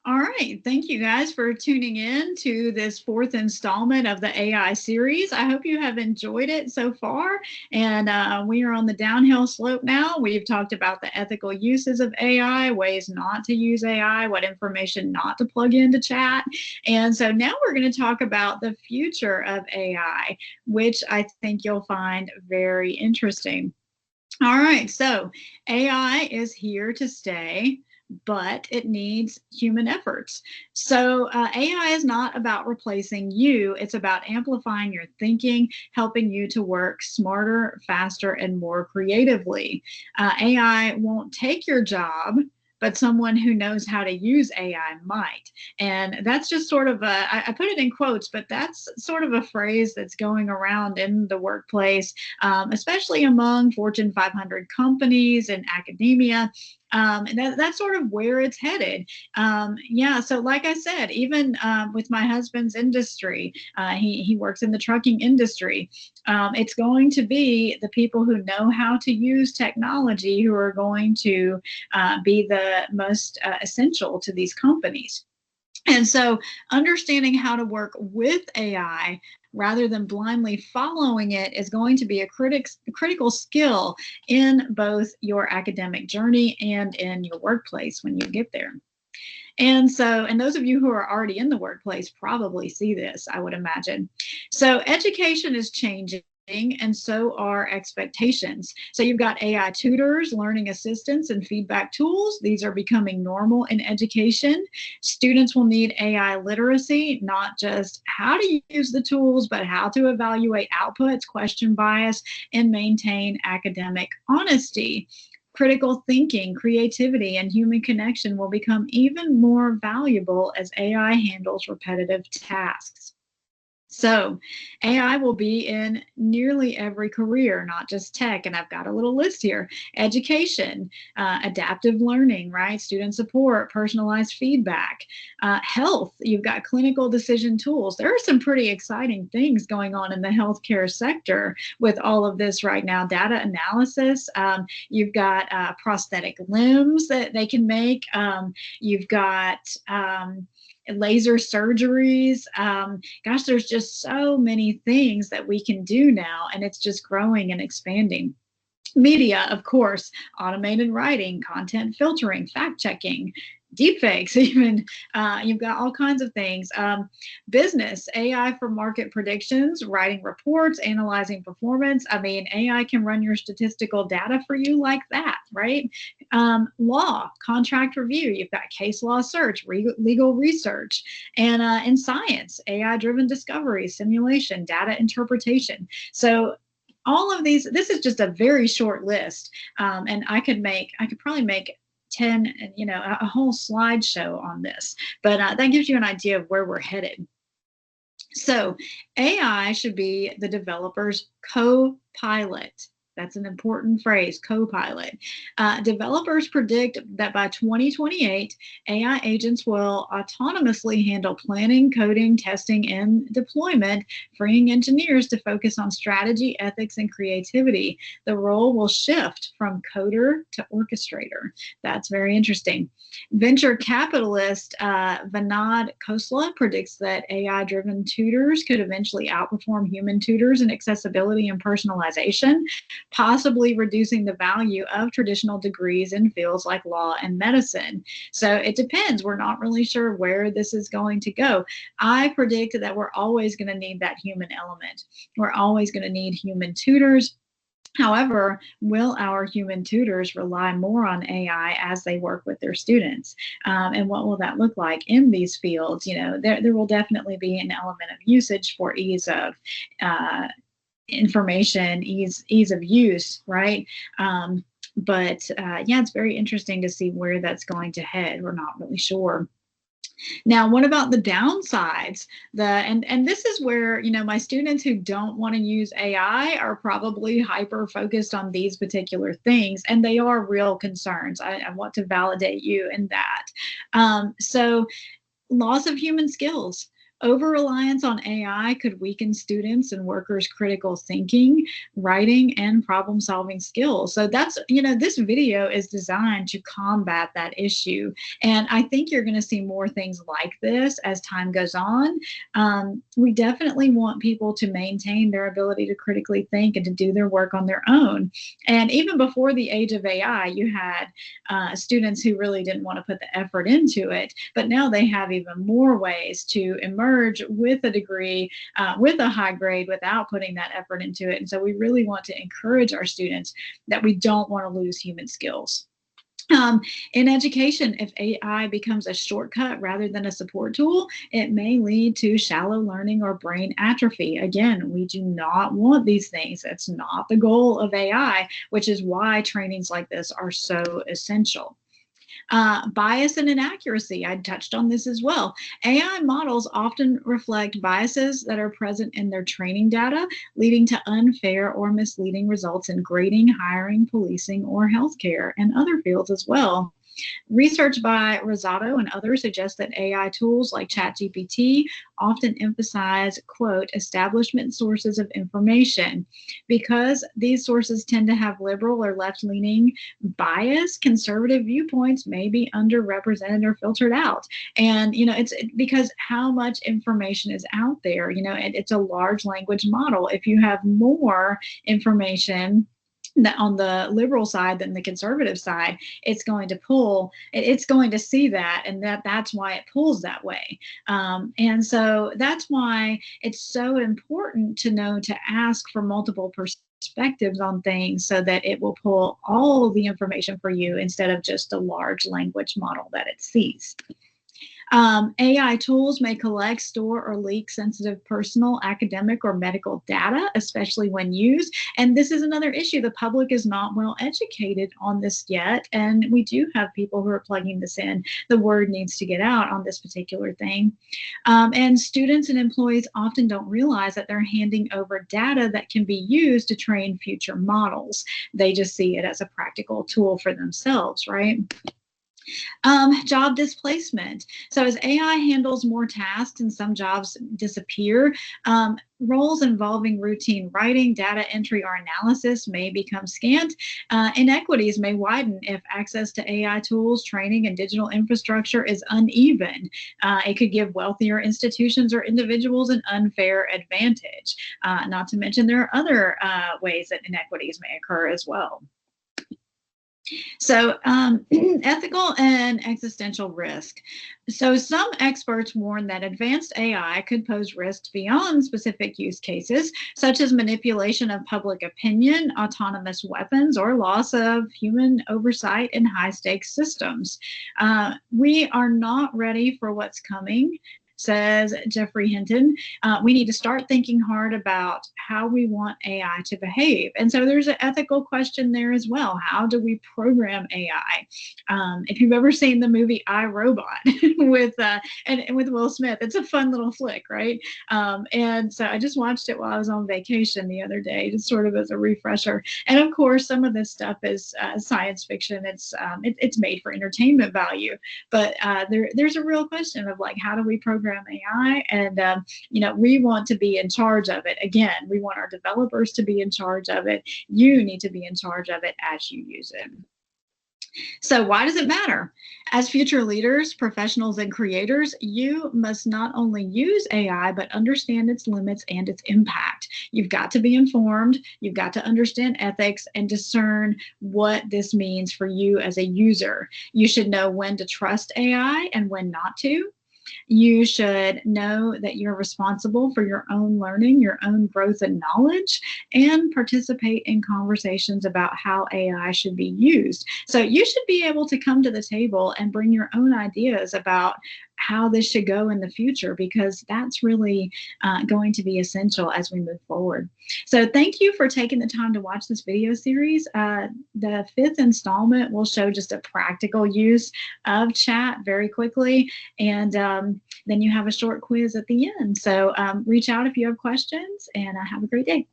All right. Thank you guys for tuning in to this fourth installment of the AI series. I hope you have enjoyed it so far. And we are on the downhill slope now. We've talked about the ethical uses of AI, ways not to use AI, what information not to plug into chat. And so now we're going to talk about the future of AI, which I think you'll find very interesting. All right, so AI is here to stay, but it needs human efforts. So AI is not about replacing you, it's about amplifying your thinking, helping you to work smarter, faster, and more creatively. AI won't take your job, but someone who knows how to use AI might. And that's just sort of I put it in quotes, but that's sort of a phrase that's going around in the workplace, especially among Fortune 500 companies and academia. And that's sort of where it's headed. Yeah, so like I said, even with my husband's industry, he works in the trucking industry. It's going to be the people who know how to use technology who are going to be the most essential to these companies. And so understanding how to work with AI rather than blindly following it is going to be a critical skill in both your academic journey and in your workplace when you get there. And so, and those of you who are already in the workplace probably see this, I would imagine. So education is changing, and so are expectations. So you've got AI tutors, learning assistants, and feedback tools. These are becoming normal in education. Students will need AI literacy, not just how to use the tools, but how to evaluate outputs, question bias, and maintain academic honesty. Critical thinking, creativity, and human connection will become even more valuable as AI handles repetitive tasks. So AI will be in nearly every career, not just tech. And I've got a little list here: education, adaptive learning, right? Student support, personalized feedback, health. You've got clinical decision tools. There are some pretty exciting things going on in the healthcare sector with all of this right now. Data analysis. You've got prosthetic limbs that they can make. You've got laser surgeries. Gosh, there's just so many things that we can do now, and it's just growing and expanding. Media, of course, automated writing, content filtering, fact checking, deepfakes, even. You've got all kinds of things. Business, AI for market predictions, writing reports, analyzing performance. I mean, AI can run your statistical data for you like that, right? Law, contract review. You've got case law search, legal research, and in science, AI-driven discovery, simulation, data interpretation. So all of these, this is just a very short list, and I could probably make 10, a whole slideshow on this, but that gives you an idea of where we're headed. So AI should be the developer's co-pilot. That's an important phrase, co-pilot. Developers predict that by 2028, AI agents will autonomously handle planning, coding, testing, and deployment, freeing engineers to focus on strategy, ethics, and creativity. The role will shift from coder to orchestrator. That's very interesting. Venture capitalist Vinod Khosla predicts that AI-driven tutors could eventually outperform human tutors in accessibility and personalization, possibly reducing the value of traditional degrees in fields like law and medicine. So it depends. We're not really sure where this is going to go. I predict that we're always going to need that human element. We're always going to need human tutors. However, will our human tutors rely more on AI as they work with their students? And what will that look like in these fields? There will definitely be an element of usage for ease of information, ease of use, right? But yeah, it's very interesting to see where that's going to head. We're not really sure. Now, what about the downsides? And this is where, my students who don't want to use AI are probably hyper focused on these particular things, and they are real concerns. I want to validate you in that. So loss of human skills. Over-reliance on AI could weaken students and workers' critical thinking, writing, and problem-solving skills. So that's, this video is designed to combat that issue. And I think you're going to see more things like this as time goes on. We definitely want people to maintain their ability to critically think and to do their work on their own. And even before the age of AI, you had students who really didn't want to put the effort into it, but now they have even more ways to emerge with a degree, with a high grade without putting that effort into it. And so we really want to encourage our students that we don't want to lose human skills. In education, if AI becomes a shortcut rather than a support tool, it may lead to shallow learning or brain atrophy. Again, we do not want these things. That's not the goal of AI, which is why trainings like this are so essential. Bias and inaccuracy, I touched on this as well. AI models often reflect biases that are present in their training data, leading to unfair or misleading results in grading, hiring, policing, or healthcare, and other fields as well. Research by Rosato and others suggests that AI tools like ChatGPT often emphasize, quote, establishment sources of information. Because these sources tend to have liberal or left-leaning bias, conservative viewpoints may be underrepresented or filtered out. And, it's because how much information is out there, and it's a large language model. If you have more information on the liberal side than the conservative side, it's going to see that, and that's why it pulls that way. And so that's why it's so important to know to ask for multiple perspectives on things so that it will pull all of the information for you instead of just a large language model that it sees. AI tools may collect, store, or leak sensitive personal, academic, or medical data, especially when used. And this is another issue. The public is not well educated on this yet, and we do have people who are plugging this in. The word needs to get out on this particular thing. And students and employees often don't realize that they're handing over data that can be used to train future models. They just see it as a practical tool for themselves, right? Job displacement. So as AI handles more tasks and some jobs disappear, roles involving routine writing, data entry, or analysis may become scant. Inequities may widen if access to AI tools, training, and digital infrastructure is uneven. It could give wealthier institutions or individuals an unfair advantage. Not to mention there are other ways that inequities may occur as well. So ethical and existential risk. So some experts warn that advanced AI could pose risks beyond specific use cases, such as manipulation of public opinion, autonomous weapons, or loss of human oversight in high-stakes systems. We are not ready for what's coming, says Geoffrey Hinton. We need to start thinking hard about how we want AI to behave. And so there's an ethical question there as well. How do we program AI? If you've ever seen the movie I, Robot with Will Smith, it's a fun little flick, right? And so I just watched it while I was on vacation the other day, just sort of as a refresher. And of course, some of this stuff is science fiction. It's made for entertainment value, but there's a real question of like, how do we program AI? And we want to be in charge of it. Again, we want our developers to be in charge of it. You need to be in charge of it as you use it. So why does it matter? As future leaders, professionals, and creators, you must not only use AI, but understand its limits and its impact. You've got to be informed, you've got to understand ethics and discern what this means for you as a user. You should know when to trust AI and when not to. You should know that you're responsible for your own learning, your own growth and knowledge, and participate in conversations about how AI should be used. So you should be able to come to the table and bring your own ideas about how this should go in the future, because that's really going to be essential as we move forward. So thank you for taking the time to watch this video series. The 5th installment will show just a practical use of chat very quickly, and then you have a short quiz at the end. So reach out if you have questions, and have a great day.